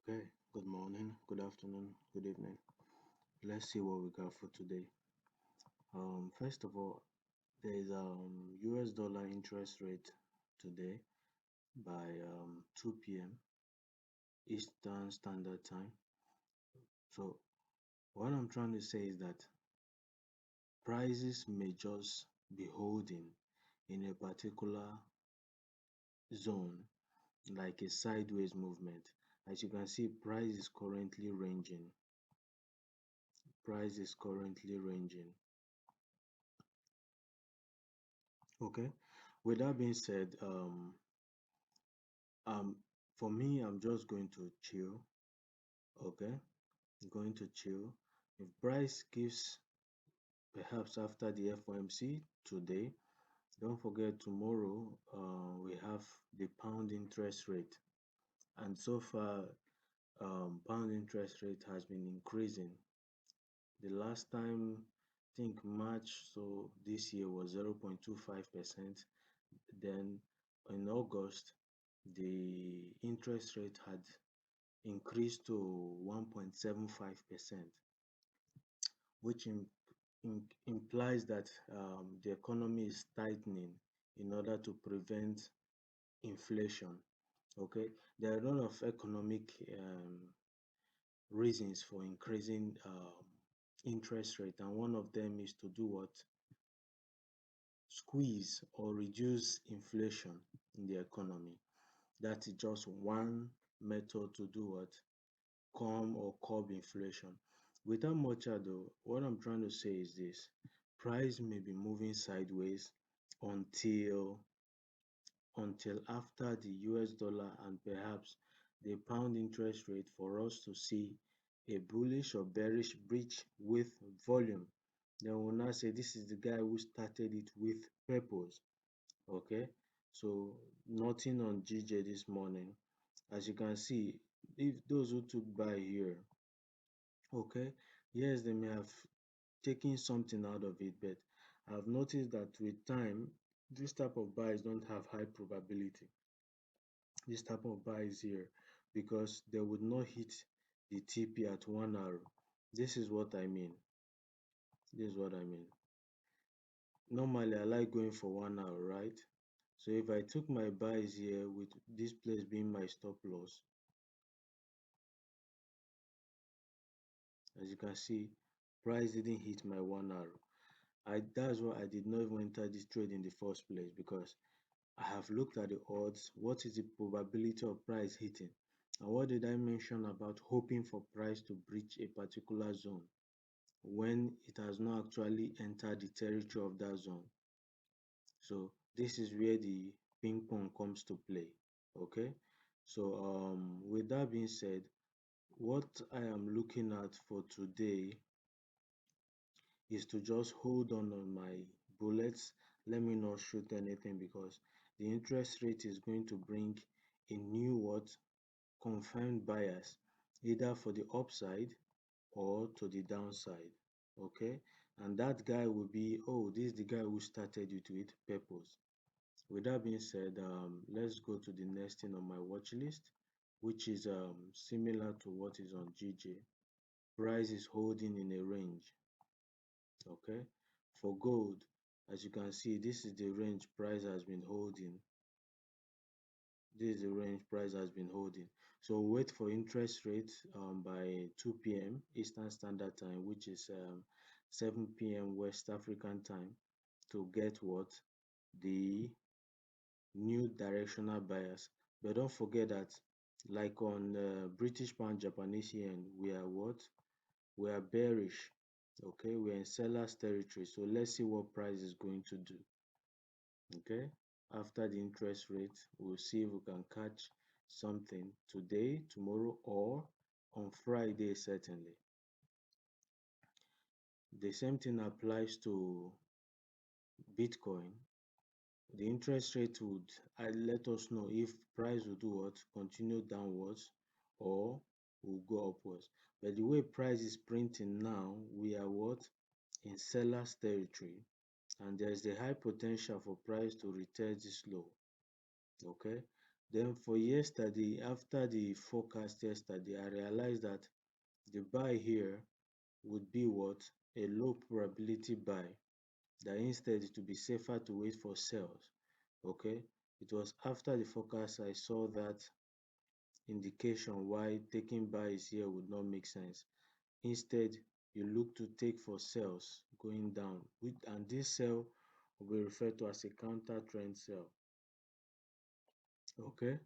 Okay, good morning, good afternoon, good evening. Let's see what we got for today. First of all, there is US dollar interest rate today by 2 p.m. Eastern Standard Time. So what I'm trying to say is that prices may just be holding in a particular zone, like a sideways movement. As you can see, price is currently ranging. Price is currently ranging. Okay. With that being said, um, for me, I'm just going to chill. Okay, I'm going to chill. If price gives perhaps after the FOMC today, don't forget tomorrow we have the pound interest rate, and so far pound interest rate has been increasing. The last time, I think March, so this year was 0.25%. Then in August, the interest rate had increased to 1.75%, which implies that the economy is tightening in order to prevent inflation. Okay, there are a lot of economic reasons for increasing interest rate, and one of them is to do what? Squeeze or reduce inflation in the economy. That is just one method to do what? Calm or curb inflation. Without much ado, what I'm trying to say is this: price may be moving sideways until after the US dollar and perhaps the pound interest rate for us to see a bullish or bearish breach with volume. Then we'll now say this is the guy who started it with purpose. Okay, so nothing on GJ this morning. As you can see, if those who took buy here, okay, yes, they may have taken something out of it, but I've noticed that with time, this type of buys don't have high probability. This type of buys here, because they would not hit the TP at 1 hour. This is what I mean. This is what I mean. Normally, I like going for 1 hour, right? So if I took my buys here with this place being my stop loss, as you can see, price didn't hit my 1 hour. That's why I did not even enter this trade in the first place, because I have looked at the odds. What is the probability of price hitting? And what did I mention about hoping for price to breach a particular zone when it has not actually entered the territory of that zone? So this is where the ping pong comes to play. Okay. So with that being said, what I am looking at for today is to just hold on my bullets. Let me not shoot anything, because the interest rate is going to bring a new what? Confirmed bias, either for the upside or to the downside. Okay, and that guy will be, oh, this is the guy who started it with purpose. With that being said, let's go to the next thing on my watch list, which is similar to what is on GJ. Price is holding in a range. Okay, for gold, as you can see, this is the range price has been holding. This is the range price has been holding. So wait for interest rate by 2 p.m. Eastern Standard Time, which is 7 p.m. West African time, to get what? The new directional bias. But don't forget that, like on British pound, Japanese yen, we are what? We are bearish. Okay, we're in seller's territory. So let's see what price is going to do. Okay, after the interest rate, we'll see if we can catch something today, tomorrow, or on Friday, certainly. The same thing applies to Bitcoin. The interest rate would let us know if price will do what? Continue downwards or will go upwards. But the way price is printing now, we are what? In seller's territory, and there is a high potential for price to retest this low. Okay, Then for yesterday, after the forecast yesterday, I realized that the buy here would be what? A low probability buy. That instead it would be safer to wait for sales. Okay. It was after the forecast I saw that indication why taking buys here would not make sense. Instead, you look to take for sells going down, and this sell will be referred to as a counter trend sell. Okay,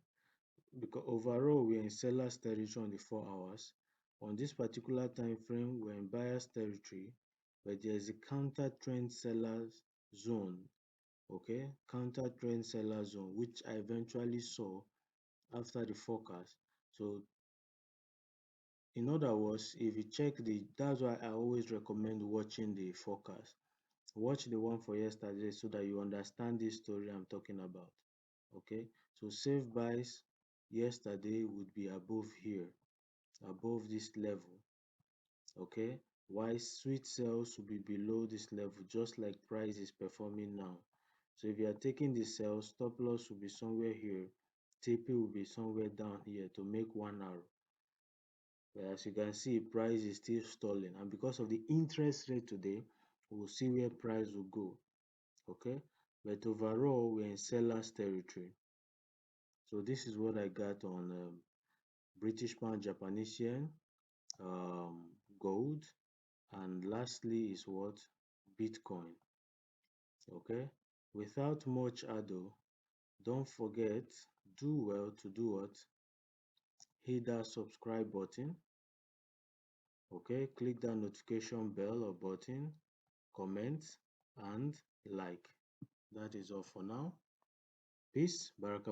because overall we're in sellers territory on the 4 hours. On this particular time frame, we're in buyers territory, but there is a counter trend sellers zone. Okay, counter trend seller zone, which I eventually saw after the forecast. So in other words, if you check that's why I always recommend watching the forecast. Watch the one for yesterday so that you understand this story I'm talking about. Okay, so safe buys yesterday would be above here, above this level. Okay, while sweet sells will be below this level, just like price is performing now. So if you are taking the sell, stop loss will be somewhere here, TP will be somewhere down here to make 1 arrow. But as you can see, price is still stalling, and because of the interest rate today, we'll see where price will go. Okay, but overall we're in sellers territory. So this is what I got on British pound, Japanese yen, gold, and lastly is what? Bitcoin. Okay, without much ado, don't forget, do well to do what? Hit that subscribe button. Okay, click that notification bell or button, comment, and like. That is all for now. Peace. Baraka.